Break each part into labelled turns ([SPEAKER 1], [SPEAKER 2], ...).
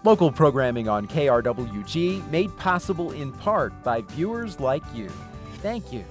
[SPEAKER 1] Local programming on KRWG made possible in part by viewers like you. Thank you.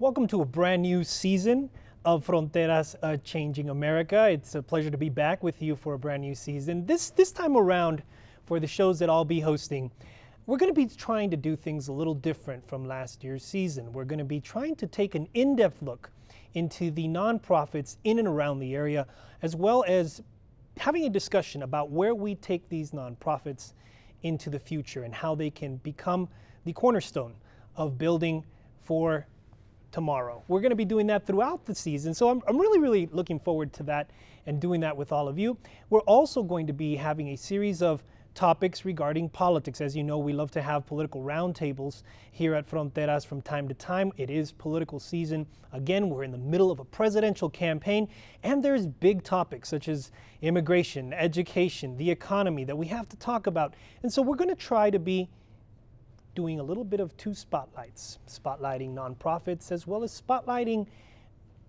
[SPEAKER 2] Welcome to a brand new season of Fronteras Changing America. It's a pleasure to be back with you for a brand new season. This time around, for the shows that I'll be hosting, we're going to be trying to do things a little different from last year's season. We're going to be trying to take an in-depth look into the nonprofits in and around the area, as well as having a discussion about where we take these nonprofits into the future and how they can become the cornerstone of building for tomorrow. We're going to be doing that throughout the season, so I'm really looking forward to that and doing that with all of you. We're also going to be having a series of topics regarding politics. As you know, we love to have political roundtables here at Fronteras from time to time. It is political season. Again, we're in the middle of a presidential campaign, and there's big topics such as immigration, education, the economy that we have to talk about. And so we're going to try to be doing a little bit of two spotlights, spotlighting nonprofits as well as spotlighting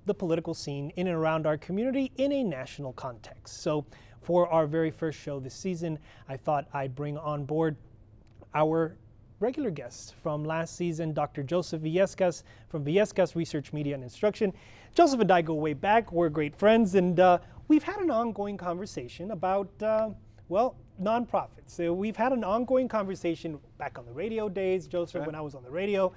[SPEAKER 2] the political scene in and around our community in a national context. So for our very first show this season, I thought I'd bring on board our regular guest from last season, Dr. Joseph Villescas from Villescas Research, Media, and Instruction. Joseph and I go way back. We're great friends, and we've had an ongoing conversation about, well, nonprofits. So we've had an ongoing conversation back on the radio days, Joseph, when I was on the radio.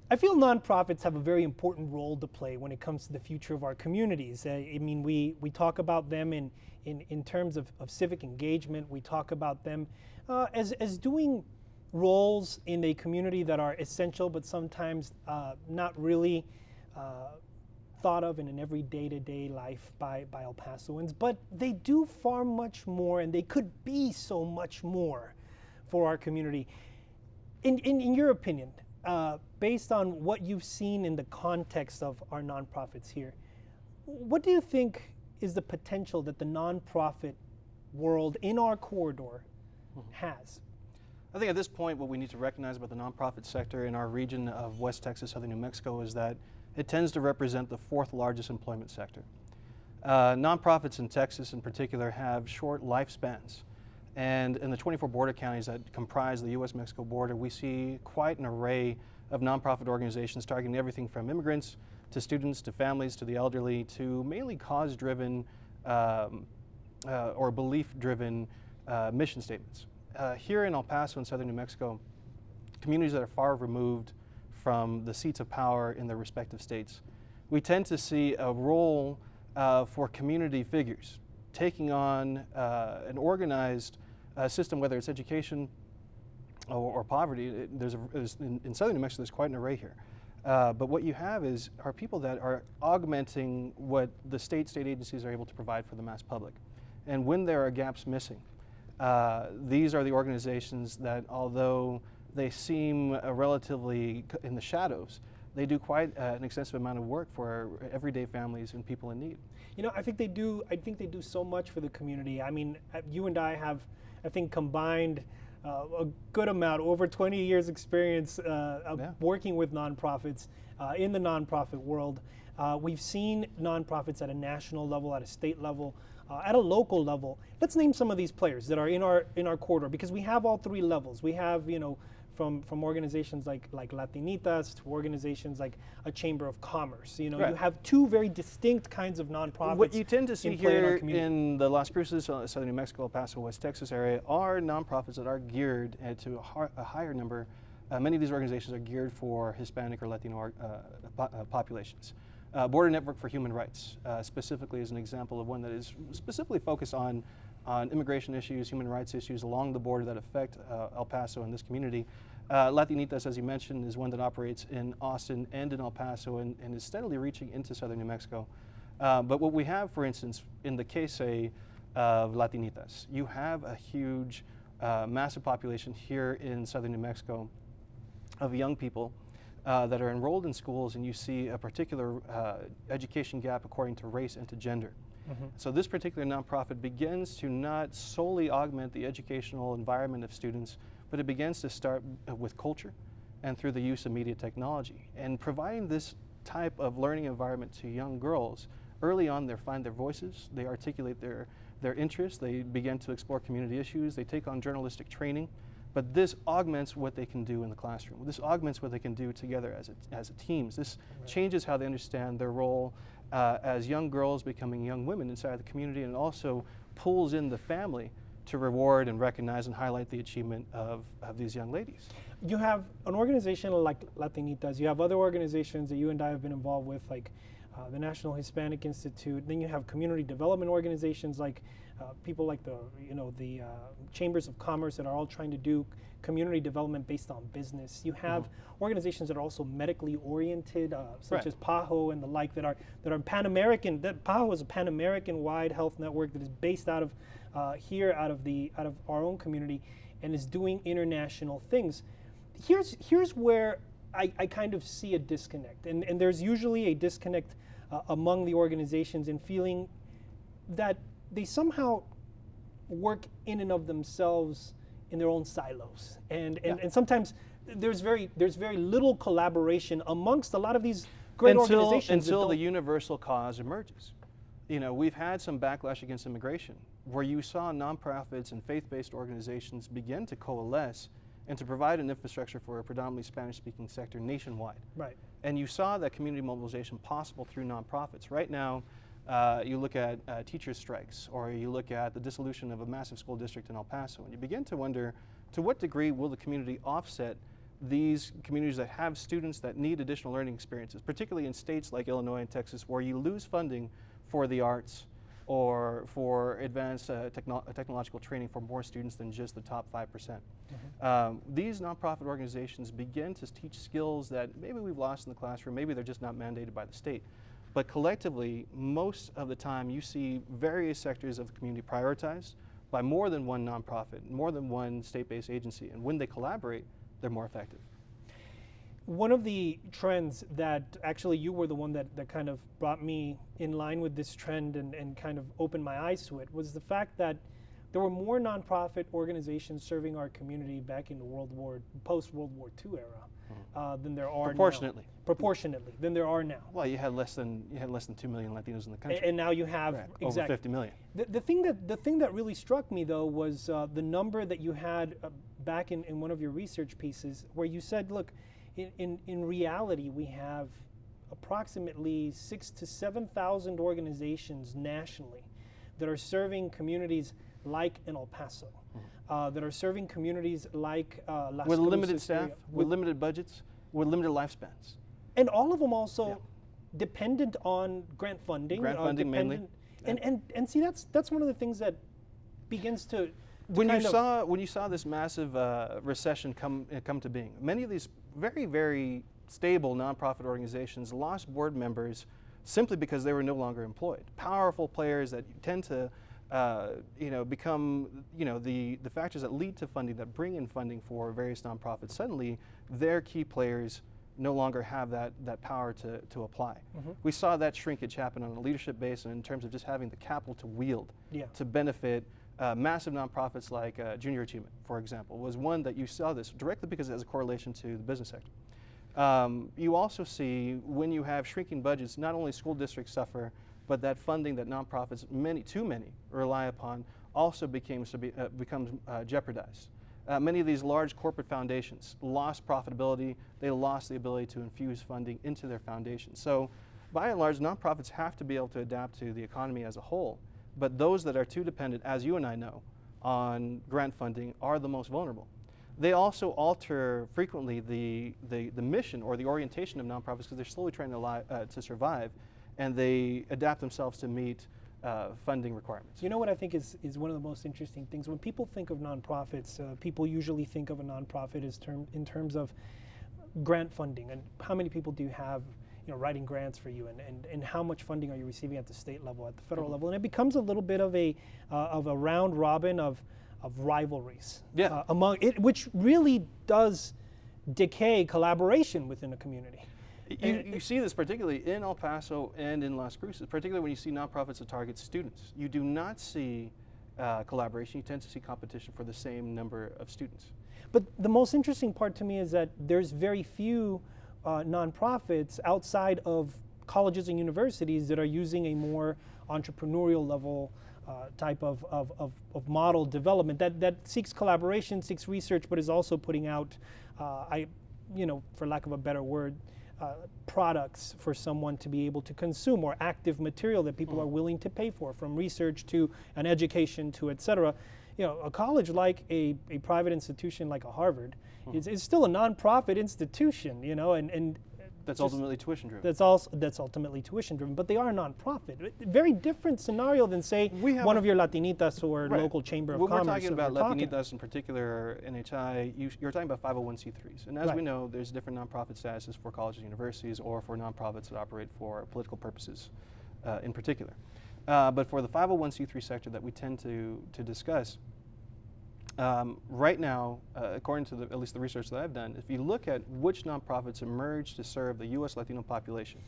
[SPEAKER 2] I feel nonprofits have a very important role to play when it comes to the future of our communities. I mean, we talk about them in terms of civic engagement. We talk about them as doing roles in a community that are essential, but sometimes not really thought of in an every day-to-day life by El Pasoans, but they do far much more, and they could be so much more for our community. In your opinion, based on what you've seen in the context of our nonprofits here, what do you think is the potential that the nonprofit world in our corridor has?
[SPEAKER 3] I think at this point what we need to recognize about the nonprofit sector in our region of West Texas, Southern New Mexico, is that it tends to represent the fourth largest employment sector. Nonprofits in Texas in particular have short lifespans, and in the 24 border counties that comprise the U.S.-Mexico border, we see quite an array of nonprofit organizations targeting everything from immigrants to students to families to the elderly to mainly cause-driven or belief-driven mission statements. Here in El Paso and Southern New Mexico, communities that are far removed from the seats of power in their respective states, we tend to see a role for community figures taking on an organized system, whether it's education or poverty. In Southern New Mexico, there's quite an array here. But what you have are people that are augmenting what the state agencies are able to provide for the mass public. And when there are gaps missing, these are the organizations that, although they seem relatively in the shadows, they do quite an extensive amount of work for everyday families and people in need.
[SPEAKER 2] You know, I think they do so much for the community. I mean, you and I have, I think, combined a good amount, over 20 years experience of working with nonprofits in the nonprofit world. We've seen nonprofits at a national level, at a state level, at a local level. Let's name some of these players that are in our corridor, because we have all three levels. We have, you know, from organizations like Latinitas to organizations like a Chamber of Commerce. You know, you have two very distinct kinds of nonprofits.
[SPEAKER 3] What you tend to see here in the Las Cruces, Southern New Mexico, El Paso, West Texas area are nonprofits that are geared to a higher number. Many of these organizations are geared for Hispanic or Latino populations. Border Network for Human Rights specifically is an example of one that is specifically focused on immigration issues, human rights issues along the border that affect El Paso and this community. Latinitas, as you mentioned, is one that operates in Austin and in El Paso and is steadily reaching into Southern New Mexico. But what we have, for instance, in the case of Latinitas, you have a huge, massive population here in Southern New Mexico of young people that are enrolled in schools, and you see a particular education gap according to race and to gender. So this particular nonprofit begins to not solely augment the educational environment of students, but it begins to start with culture and through the use of media technology. And providing this type of learning environment to young girls, early on they find their voices, they articulate their interests, they begin to explore community issues, they take on journalistic training, but this augments what they can do in the classroom. This augments what they can do together as a teams. This changes how they understand their role as young girls becoming young women inside the community, and also pulls in the family to reward and recognize and highlight the achievement of these young ladies.
[SPEAKER 2] You have an organization like Latinitas, you have other organizations that you and I have been involved with, like the National Hispanic Institute, then you have community development organizations like people like the Chambers of Commerce that are all trying to do community development based on business. You have organizations that are also medically oriented, such as PAHO and the like, that are Pan-American. PAHO is a Pan-American-wide health network that is based out of out of our own community, and is doing international things. Here's where I kind of see a disconnect, and there's usually a disconnect among the organizations in feeling that they somehow work in and of themselves in their own silos, and sometimes there's very little collaboration amongst a lot of these great organizations
[SPEAKER 3] until the universal cause emerges. You know, we've had some backlash against immigration, where you saw nonprofits and faith-based organizations begin to coalesce and to provide an infrastructure for a predominantly Spanish-speaking sector nationwide.
[SPEAKER 2] Right.
[SPEAKER 3] And you saw that community mobilization possible through nonprofits. Right now, you look at teacher strikes, or you look at the dissolution of a massive school district in El Paso, and you begin to wonder, to what degree will the community offset these communities that have students that need additional learning experiences, particularly in states like Illinois and Texas, where you lose funding for the arts or for advanced technological training for more students than just the top 5%. These nonprofit organizations begin to teach skills that maybe we've lost in the classroom, maybe they're just not mandated by the state. But collectively, most of the time, you see various sectors of the community prioritized by more than one nonprofit, more than one state-based agency, and when they collaborate, they're more effective.
[SPEAKER 2] One of the trends that actually you were the one that kind of brought me in line with this trend and kind of opened my eyes to it was the fact that there were more nonprofit organizations serving our community back in the post-World War II era than there are
[SPEAKER 3] proportionately.
[SPEAKER 2] now. Proportionately, than there are now.
[SPEAKER 3] Well, you had less than 2 million Latinos in the country.
[SPEAKER 2] And now you have
[SPEAKER 3] over 50 million.
[SPEAKER 2] The thing that really struck me though was the number that you had back in one of your research pieces, where you said, look, in reality, we have approximately 6,000 to 7,000 organizations nationally that are serving communities like in El Paso, that are serving communities like Las
[SPEAKER 3] with
[SPEAKER 2] Cruces
[SPEAKER 3] limited staff,
[SPEAKER 2] area,
[SPEAKER 3] with limited budgets, with limited lifespans.
[SPEAKER 2] And all of them also dependent on grant funding.
[SPEAKER 3] Grant funding mainly.
[SPEAKER 2] And see, that's one of the things that begins to
[SPEAKER 3] when you saw this massive recession come to being, many of these very, very stable nonprofit organizations lost board members simply because they were no longer employed. Powerful players that tend to become the factors that lead to funding, that bring in funding for various nonprofits. Suddenly, their key players no longer have that power to apply. We saw that shrinkage happen on a leadership base and in terms of just having the capital to wield to benefit massive nonprofits like Junior Achievement, for example, was one that you saw this directly because it has a correlation to the business sector. You also see when you have shrinking budgets, not only school districts suffer, but that funding that nonprofits, too many, rely upon also becomes jeopardized. Many of these large corporate foundations lost profitability. They lost the ability to infuse funding into their foundations. So by and large, nonprofits have to be able to adapt to the economy as a whole. But those that are too dependent, as you and I know, on grant funding are the most vulnerable. They also alter frequently the mission or the orientation of nonprofits because they're slowly trying to survive, and they adapt themselves to meet funding requirements.
[SPEAKER 2] You know what I think is one of the most interesting things? When people think of nonprofits, people usually think of a nonprofit as in terms of grant funding, and how many people do you have writing grants for you, and how much funding are you receiving at the state level, at the federal level, and it becomes a little bit of a round robin of rivalries among it, which really does decay collaboration within a community.
[SPEAKER 3] You see this particularly in El Paso and in Las Cruces, particularly when you see nonprofits that target students. You do not see collaboration, you tend to see competition for the same number of students.
[SPEAKER 2] But the most interesting part to me is that there's very few nonprofits outside of colleges and universities that are using a more entrepreneurial level type of model development that seeks collaboration, seeks research, but is also putting out, for lack of a better word, products for someone to be able to consume, or active material that people are willing to pay for, from research to an education to et cetera. You know, a college like a private institution like a Harvard is still a nonprofit institution, you know, and
[SPEAKER 3] that's ultimately tuition driven.
[SPEAKER 2] That's ultimately tuition driven, but they are a nonprofit. Very different scenario than, say, one of your Latinitas or local chamber of commerce.
[SPEAKER 3] We're talking about Latinitas in particular, NHI. You're talking about 501c3s, and as we know, there's different nonprofit statuses for colleges and universities, or for nonprofits that operate for political purposes, in particular. But for the 501c3 sector that we tend to discuss, right now, according to at least the research that I've done, if you look at which nonprofits emerge to serve the U.S. Latino population,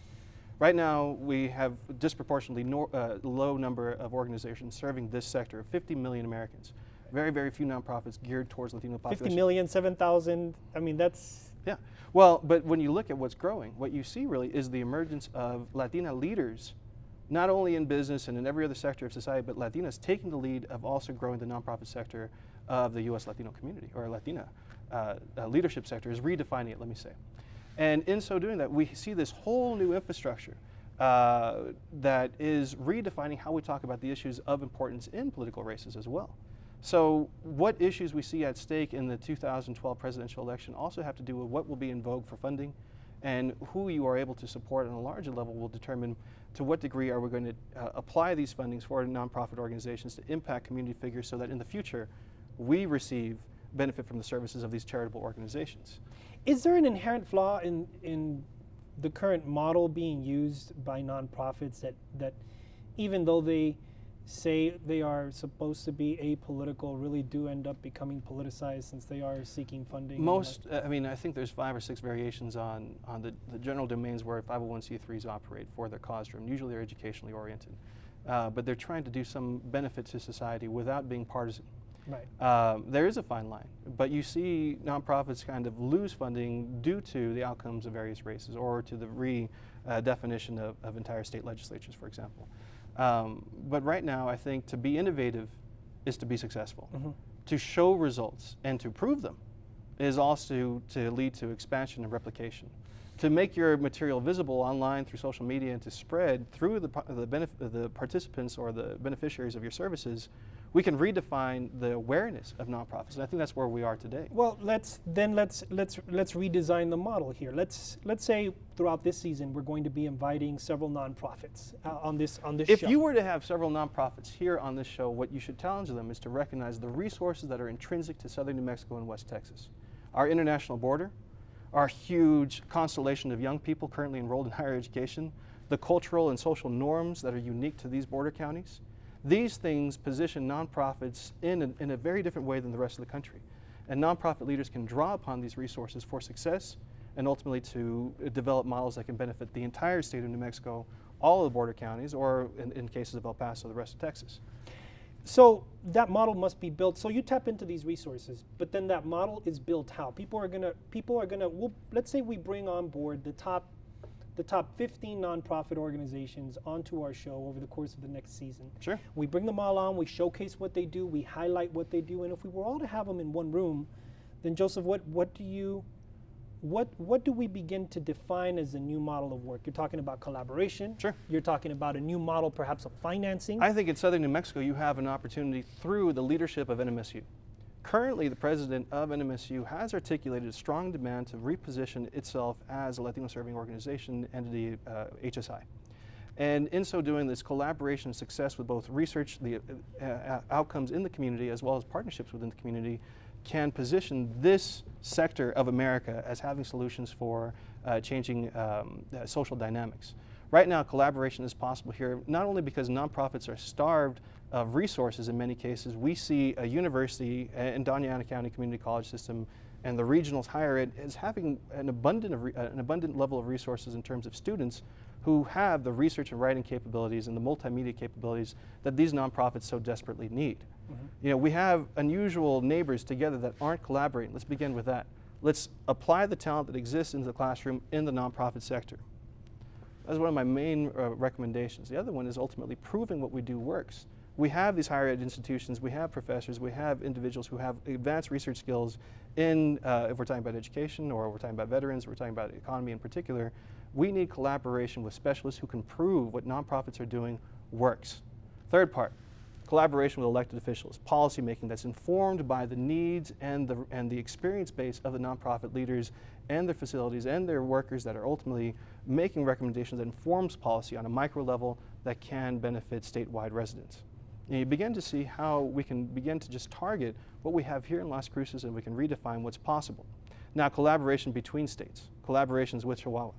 [SPEAKER 3] right now we have disproportionately low number of organizations serving this sector, 50 million Americans. Very, very few nonprofits geared towards Latino population.
[SPEAKER 2] 50 million, 7,000, I mean, that's...
[SPEAKER 3] Yeah, well, but when you look at what's growing, what you see really is the emergence of Latina leaders, not only in business and in every other sector of society, but Latinas taking the lead of also growing the nonprofit sector of the U.S. Latino community, or Latina leadership sector, is redefining it, let me say. And in so doing that, we see this whole new infrastructure that is redefining how we talk about the issues of importance in political races as well. So what issues we see at stake in the 2012 presidential election also have to do with what will be in vogue for funding, and who you are able to support on a larger level will determine to what degree are we going to apply these fundings for nonprofit organizations to impact community figures, so that in the future we receive benefit from the services of these charitable organizations.
[SPEAKER 2] Is there an inherent flaw in the current model being used by nonprofits that even though they say they are supposed to be apolitical, really do end up becoming politicized since they are seeking funding?
[SPEAKER 3] I mean, I think there's 5 or 6 variations on the general domains where 501c3s operate for their cause driven. Usually they're educationally oriented, but they're trying to do some benefit to society without being partisan.
[SPEAKER 2] Right.
[SPEAKER 3] There is a fine line, but you see nonprofits kind of lose funding due to the outcomes of various races, or to the redefinition of entire state legislatures, for example. But right now, I think to be innovative is to be successful. To show results and to prove them is also to lead to expansion and replication. To make your material visible online through social media and to spread through the participants or the beneficiaries of your services, we can redefine the awareness of nonprofits, and I think that's where we are today.
[SPEAKER 2] Well, let's redesign the model here. Let's say throughout this season we're going to be inviting several nonprofits on this show.
[SPEAKER 3] If you were to have several nonprofits here on this show, what you should challenge them is to recognize the resources that are intrinsic to southern New Mexico and West Texas. Our international border, our huge constellation of young people currently enrolled in higher education, the cultural and social norms that are unique to these border counties. These things position nonprofits in a very different way than the rest of the country. And nonprofit leaders can draw upon these resources for success, and ultimately to develop models that can benefit the entire state of New Mexico, all of the border counties, or in cases of El Paso, the rest of Texas.
[SPEAKER 2] So that model must be built. So you tap into these resources, but then that model is built how? People are gonna, let's say we bring on board the top 15 nonprofit organizations onto our show over the course of the next season.
[SPEAKER 3] Sure.
[SPEAKER 2] We bring them all on, we showcase what they do, we highlight what they do, and if we were all to have them in one room, then Joseph, what do we begin to define as a new model of work? You're talking about collaboration.
[SPEAKER 3] Sure.
[SPEAKER 2] You're talking about a new model perhaps of financing.
[SPEAKER 3] I think in southern New Mexico you have an opportunity through the leadership of NMSU. Currently, the president of NMSU has articulated a strong demand to reposition itself as a Latino serving organization entity, HSI. And in so doing, this collaboration and success with both research, the outcomes in the community, as well as partnerships within the community, can position this sector of America as having solutions for changing social dynamics. Right now, collaboration is possible here, not only because nonprofits are starved of resources in many cases. We see a university in Doña Ana County Community College System And the regionals higher ed is having an abundant level of resources in terms of students who have the research and writing capabilities and the multimedia capabilities that these nonprofits so desperately need. You know, we have unusual neighbors together that aren't collaborating. Let's begin with that. Let's apply the talent that exists in the classroom in the nonprofit sector. That's one of my main recommendations. The other one is ultimately proving what we do works. We have these higher ed institutions, we have professors, we have individuals who have advanced research skills in, if we're talking about education or we're talking about veterans, we're talking about the economy in particular. We need collaboration with specialists who can prove what nonprofits are doing works. Third part, collaboration with elected officials, policy making that's informed by the needs and the experience base of the nonprofit leaders and their facilities and their workers that are ultimately making recommendations that informs policy on a micro level that can benefit statewide residents. And you begin to see how we can begin to just target what we have here in Las Cruces, and we can redefine what's possible. Now, collaboration between states, collaborations with Chihuahua,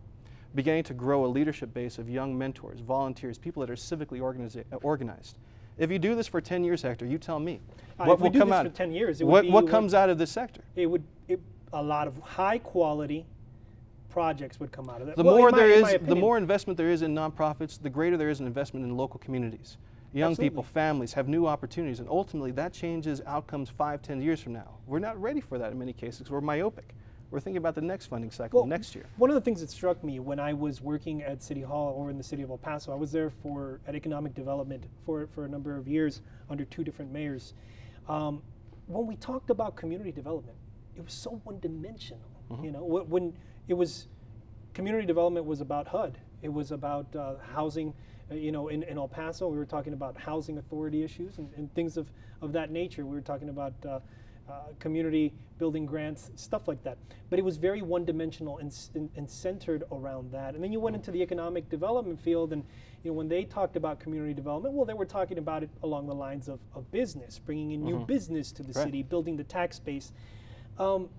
[SPEAKER 3] beginning to grow a leadership base of young mentors, volunteers, people that are civically organized. If you do this for 10 years, Hector, you tell me.
[SPEAKER 2] What will come out? For 10 years,
[SPEAKER 3] what comes out of this sector?
[SPEAKER 2] A lot of high quality projects would come out of that.
[SPEAKER 3] The more investment there is in nonprofits, the greater there is an investment in local communities. Young people, families have new opportunities, and ultimately that changes outcomes 5, 10 years from now. We're not ready for that in many cases. We're myopic. We're thinking about the next funding cycle next year.
[SPEAKER 2] One of the things that struck me when I was working at City Hall or in the city of El Paso, I was there at economic development for a number of years under 2 different mayors. When we talked about community development, it was so one-dimensional. You know, when it was community development was about HUD. It was about housing. You know, in El Paso, we were talking about housing authority issues and things of that nature. We were talking about community building grants, stuff like that. But it was very one-dimensional and centered around that. And then you went into the economic development field, and you know, when they talked about community development, well, they were talking about it along the lines of business, bringing in new business to the city, building the tax base. And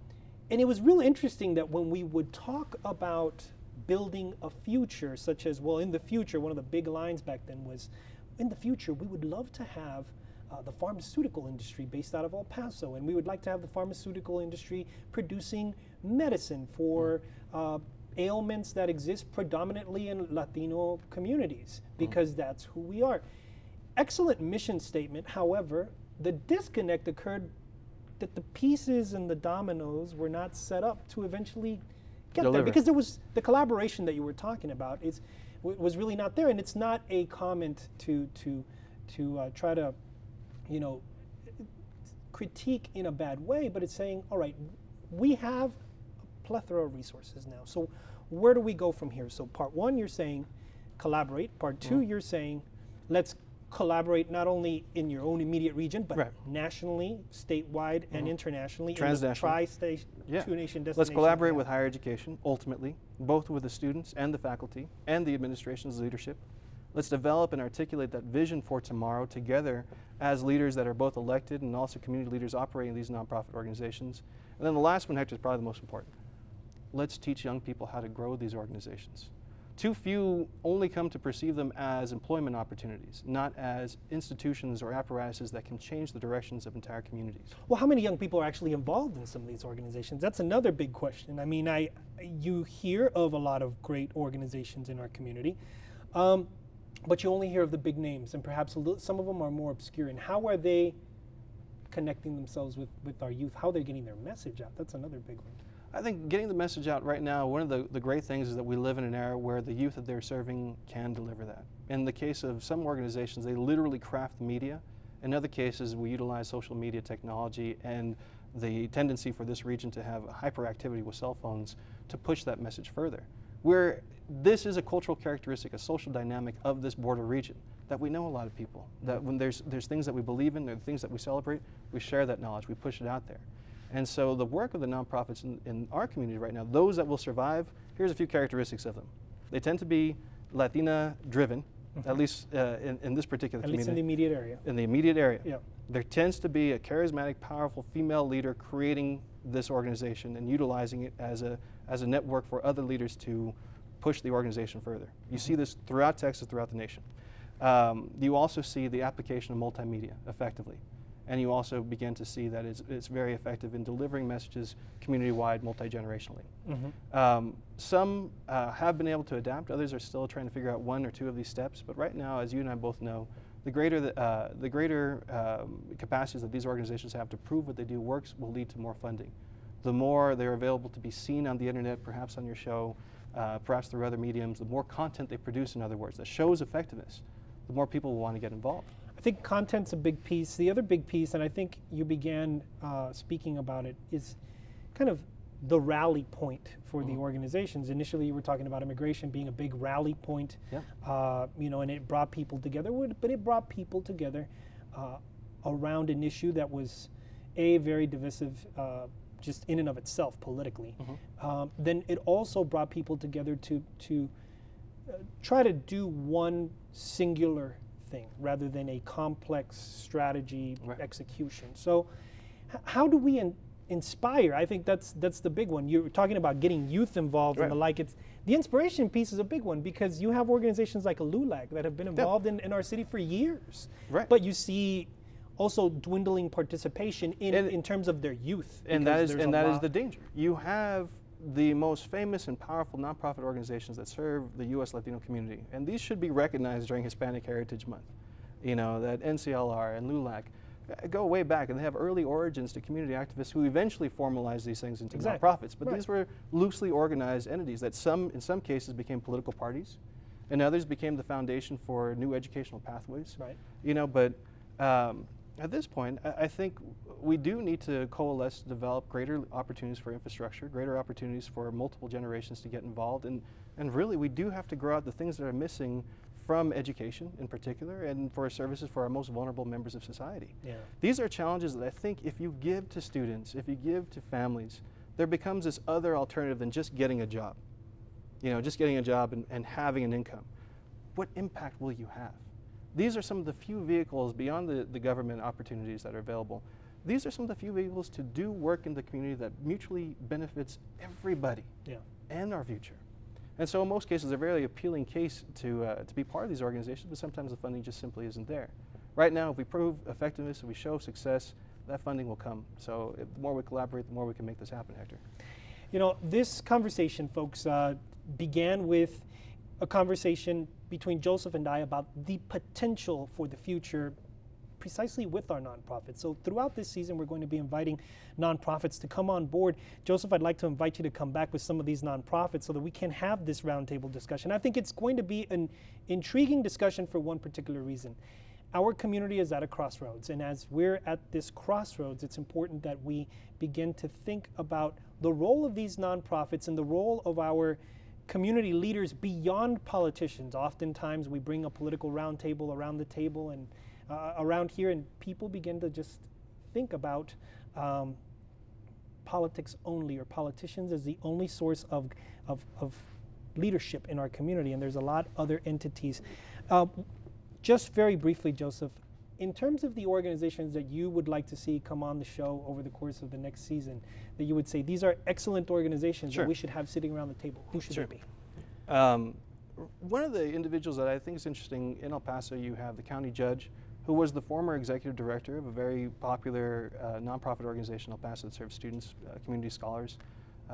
[SPEAKER 2] it was really interesting that when we would talk about building a future, such as, well, in the future, one of the big lines back then was, in the future, we would love to have the pharmaceutical industry based out of El Paso, and we would like to have the pharmaceutical industry producing medicine for ailments that exist predominantly in Latino communities, because that's who we are. Excellent mission statement. However, the disconnect occurred that the pieces and the dominoes were not set up to eventually get there, because there was the collaboration that you were talking about was really not there. And it's not a comment to try to, you know, critique in a bad way, but it's saying, all right, we have a plethora of resources now. So where do we go from here? So part 1, you're saying collaborate. Part 2, you're saying let's collaborate not only in your own immediate region, but nationally, statewide, and internationally,
[SPEAKER 3] transnational,
[SPEAKER 2] tri-state, 2-nation destination.
[SPEAKER 3] Let's collaborate with higher education, ultimately, both with the students and the faculty and the administration's leadership. Let's develop and articulate that vision for tomorrow together as leaders that are both elected and also community leaders operating these nonprofit organizations. And then the last one, Hector, is probably the most important. Let's teach young people how to grow these organizations. Too few only come to perceive them as employment opportunities, not as institutions or apparatuses that can change the directions of entire communities.
[SPEAKER 2] Well, how many young people are actually involved in some of these organizations? That's another big question. I mean, you hear of a lot of great organizations in our community, but you only hear of the big names, and perhaps some of them are more obscure. And how are they connecting themselves with our youth? How are they getting their message out? That's another big one.
[SPEAKER 3] I think getting the message out right now, one of the great things is that we live in an era where the youth that they're serving can deliver that. In the case of some organizations, they literally craft the media. In other cases, we utilize social media technology and the tendency for this region to have hyperactivity with cell phones to push that message further. This is a cultural characteristic, a social dynamic of this border region, that we know a lot of people, that when there's things that we believe in, there are things that we celebrate, we share that knowledge, we push it out there. And so the work of the nonprofits in our community right now, those that will survive, here's a few characteristics of them. They tend to be Latina-driven, at least in this particular community. At least
[SPEAKER 2] in the immediate area.
[SPEAKER 3] In the immediate area.
[SPEAKER 2] Yeah.
[SPEAKER 3] There tends to be a charismatic, powerful female leader creating this organization and utilizing it as a network for other leaders to push the organization further. You see this throughout Texas, throughout the nation. You also see the application of multimedia effectively. and you also begin to see that it's very effective in delivering messages community-wide, multi-generationally. Some have been able to adapt, others are still trying to figure out one or two of these steps, but right now, as you and I both know, the greater capacities that these organizations have to prove what they do works will lead to more funding. The more they're available to be seen on the internet, perhaps on your show, perhaps through other mediums, the more content they produce, in other words, that shows effectiveness, the more people will want to get involved.
[SPEAKER 2] I think content's a big piece. The other big piece, and I think you began speaking about it, is kind of the rally point for the organizations. Initially, you were talking about immigration being a big rally point, you know, and it brought people together. But it brought people together around an issue that was very divisive, just in and of itself politically. Then it also brought people together to try to do one singular thing rather than a complex strategy execution. So how do we inspire? I think that's the big one. You're talking about getting youth involved and the like. It's the inspiration piece is a big one because you have organizations like LULAC that have been involved in our city for years. But you see also dwindling participation in terms of their youth.
[SPEAKER 3] And that is the danger. You have the most famous and powerful nonprofit organizations that serve the U.S. Latino community, and these should be recognized during Hispanic Heritage Month. You know, that NCLR and LULAC go way back, and they have early origins to community activists who eventually formalized these things into nonprofits. But these were loosely organized entities that in some cases became political parties, and others became the foundation for new educational pathways. You know, but at this point, I think we do need to coalesce to develop greater opportunities for infrastructure, greater opportunities for multiple generations to get involved, and really we do have to grow out the things that are missing from education in particular and for services for our most vulnerable members of society. These are challenges that I think if you give to students, if you give to families, there becomes this other alternative than just getting a job. You know, just getting a job and having an income. What impact will you have? These are some of the few vehicles beyond the government opportunities that are available. These are some of the few vehicles to do work in the community that mutually benefits everybody and our future. And so in most cases, a very appealing case to be part of these organizations, but sometimes the funding just simply isn't there. Right now, if we prove effectiveness, if we show success, that funding will come. So the more we collaborate, the more we can make this happen, Hector.
[SPEAKER 2] You know, this conversation, folks, began with a conversation between Joseph and I about the potential for the future precisely with our nonprofits. So throughout this season, we're going to be inviting nonprofits to come on board. Joseph, I'd like to invite you to come back with some of these nonprofits so that we can have this roundtable discussion. I think it's going to be an intriguing discussion for one particular reason. Our community is at a crossroads, and as we're at this crossroads, it's important that we begin to think about the role of these nonprofits and the role of our community leaders beyond politicians. Oftentimes we bring a political roundtable around the table and around here, and people begin to just think about politics only, or politicians as the only source of leadership in our community, and there's a lot other entities. Just very briefly, Joseph, in terms of the organizations that you would like to see come on the show over the course of the next season, that you would say these are excellent organizations that we should have sitting around the table, who should it be?
[SPEAKER 3] One of the individuals that I think is interesting in El Paso, you have the county judge, who was the former executive director of a very popular nonprofit organization in El Paso that serves students, community scholars.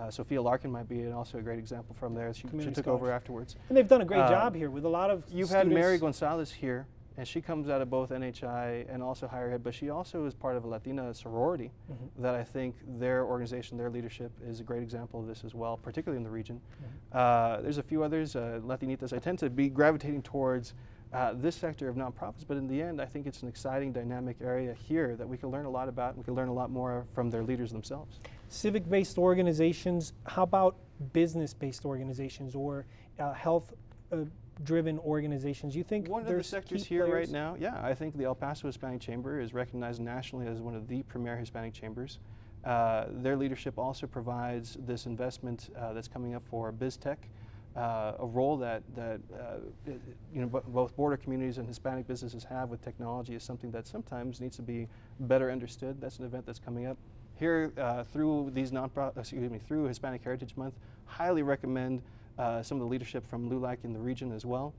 [SPEAKER 3] Sophia Larkin might be also a great example from there. She took over afterwards.
[SPEAKER 2] And they've done a great job here with a lot of
[SPEAKER 3] You've had Mary Gonzalez here, and she comes out of both NHI and also higher ed, but she also is part of a Latina sorority that I think their organization, their leadership is a great example of this as well, particularly in the region. There's a few others, Latinitas. I tend to be gravitating towards this sector of nonprofits, but in the end, I think it's an exciting, dynamic area here that we can learn a lot about, and we can learn a lot more from their leaders themselves.
[SPEAKER 2] Civic-based organizations, how about business-based organizations or health-driven organizations? You think
[SPEAKER 3] one of the sectors here right now, I think the El Paso Hispanic Chamber is recognized nationally as one of the premier Hispanic chambers. Their leadership also provides this investment that's coming up for BizTech, a role that you know, both border communities and Hispanic businesses have with technology is something that sometimes needs to be better understood. That's an event that's coming up. Here, through these through Hispanic Heritage Month, highly recommend some of the leadership from LULAC in the region as well.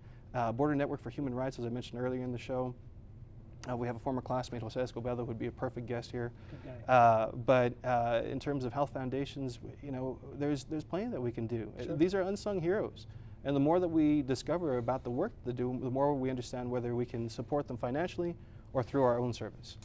[SPEAKER 3] Border Network for Human Rights, as I mentioned earlier in the show, We have a former classmate, Jose Escobedo, who would be a perfect guest here.
[SPEAKER 2] Good
[SPEAKER 3] But in terms of health foundations, there's plenty that we can do.
[SPEAKER 2] Sure.
[SPEAKER 3] These are unsung heroes. And the more that we discover about the work they do, the more we understand whether we can support them financially or through our own service.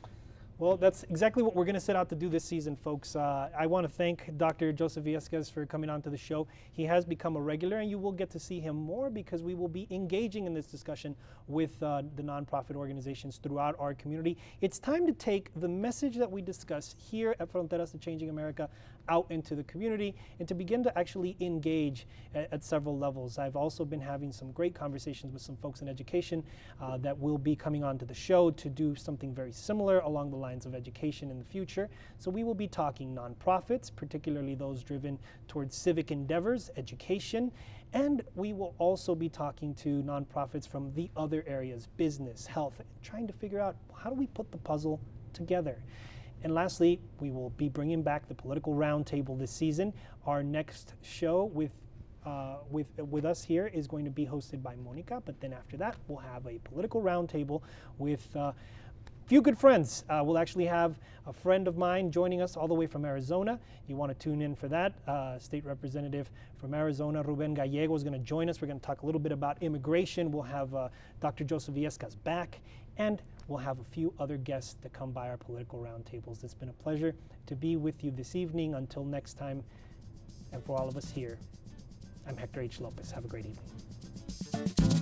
[SPEAKER 2] Well, that's exactly what we're going to set out to do this season, folks. I want to thank Dr. Joseph Villescas for coming on to the show. He has become a regular, and you will get to see him more because we will be engaging in this discussion with the nonprofit organizations throughout our community. It's time to take the message that we discuss here at Fronteras to Changing America out into the community and to begin to actually engage at several levels. I've also been having some great conversations with some folks in education that will be coming on to the show to do something very similar along the lines of education in the future. So we will be talking nonprofits, particularly those driven towards civic endeavors, education, and we will also be talking to nonprofits from the other areas, business, health, trying to figure out how do we put the puzzle together. And lastly, we will be bringing back the political roundtable this season. Our next show with us here is going to be hosted by Monica, but then after that, we'll have a political roundtable with few good friends. We'll actually have a friend of mine joining us all the way from Arizona. You want to tune in for that. State Representative from Arizona, Ruben Gallego, is going to join us. We're going to talk a little bit about immigration. We'll have Dr. Joseph Villescas back, and we'll have a few other guests to come by our political roundtables. It's been a pleasure to be with you this evening. Until next time, and for all of us here, I'm Hector H. Lopez. Have a great evening.